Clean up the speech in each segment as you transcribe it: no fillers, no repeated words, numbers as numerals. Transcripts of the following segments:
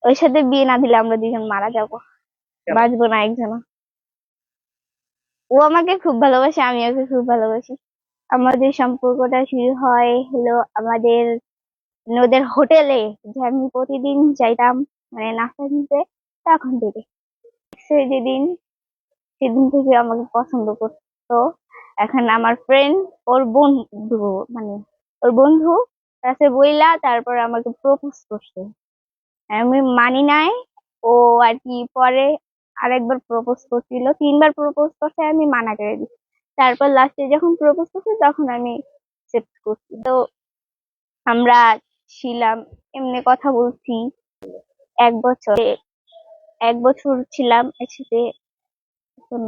ওর সাথে বিয়ে না দিলে আমরা দুজন মারা যাবো, কেন? বাঁচবো না একজনও। ও আমাকে খুব ভালোবাসে, আমি ওকে খুব ভালোবাসি। আমাদের সম্পর্কটা শুরু হয় হলো আমাদের ওদের হোটেলে, যে আমি প্রতিদিন যাইতাম মানে নাস্তা কিনতে, তখন থেকে। সে যেদিন সেদিন থেকে আমাকে পছন্দ করতো। এখন আমার ফ্রেন্ড, ওর বন্ধু, মানে ওর বন্ধু কাছে বইলা তারপর আমাকে প্রপোজ করছে। আমি মানি নাই। ও আর কি পরে আরেকবার প্রপোজ করছিল, তিনবার প্রপোজ করছে, আমি মানা করে দিই। তারপর লাস্টে যখন প্রপোজ করছে তখন আমি অ্যাকসেপ্ট করছি। তো আমরা ছিলাম, এমনি কথা বলছি 1 বছর, 1 বছর ছিলাম একসাথে। এখন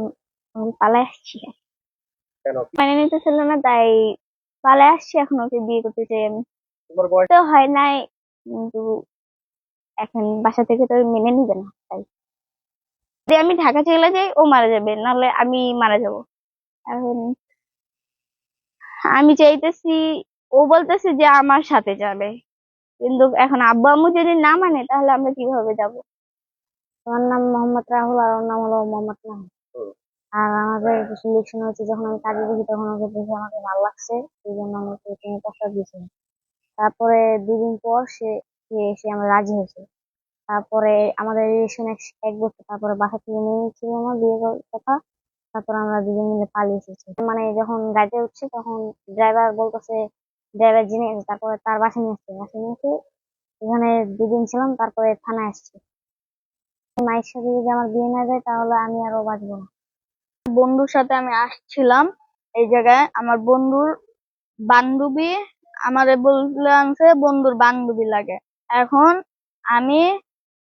আমি পালাই আসছি, কেন? মানে নিতেছিল না, তাই পালাই আসছি। এখন ওকে বিয়ে করতে চাই আমি। তোমার বয়স? তো হয় নাই, কিন্তু এখন বাসা থেকে তো মেনে নিবে না, তাই যদি আমি ঢাকা চলে যাই ও মারা যাবে, নাহলে আমি মারা যাব। এখন আমি চাইতেছি, ও বলতেছে যে আমার সাথে যাবে, কিন্তু এখন আব্বু আম্মু যদি না মানে তাহলে আমরা কিভাবে যাব? আমার নাম মোহাম্মদ রাহুল, আর ওর নাম হলো মোহাম্মদ নাহিদ। হুম। আর আমাদের সিলেকশন হয়েছে যখন আমি কাজে দেখি, তখন ওকে দেখে আমাকে ভালো লাগছে, এই জন্য আমাকে তুমি প্রস্তাব দিয়েছিল। তারপরে 2 দিন পর সে এসে আমরা রাজি হয়েছে। তারপরে আমাদের রিলেশন 1 বছর, তারপরে বাসা থেকে মেনে নিচ্ছিল না বিয়ে করার কথা। তারপর আমরা দুজন মিলে পালিয়ে এসেছি। মানে যখন গাড়িতে উঠছে তখন ড্রাইভার বলতেছে, ড্রাইভার জেনে গেছে। তারপরে তার বাসা নিয়ে আসছে, এখানে 2 দিন ছিলাম, তারপরে থানায় আসছে। মায়ের সাথে যদি আমার বিয়ে না যায় তাহলে আমি আরো বাঁচবো না। বন্ধুর সাথে আমি আসছিলাম এই জায়গায়, আমার বন্ধুর বান্ধবী আমারে বললে আনছে বন্ধুর বান্ধবী লাগে। এখন আমি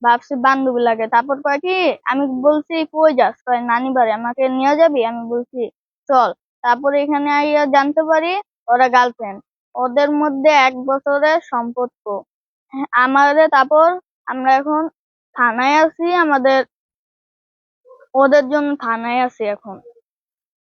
ভাবছি বান্ধবী লাগে, তারপর কয় কি, আমি বলছি কই যাস, কয় নানি বাড়ি, আমাকে নিয়ে যাবি? আমি বলছি চল। তারপরে এখানে আইয়া জানতে পারি ওরা গার্লফ্রেন্ড, ওদের মধ্যে 1 বছরের সম্পর্ক। আমাদের তারপর আমরা এখন থানায় আছি, আমাদের ওদের জন্য থানায় আছি এখন।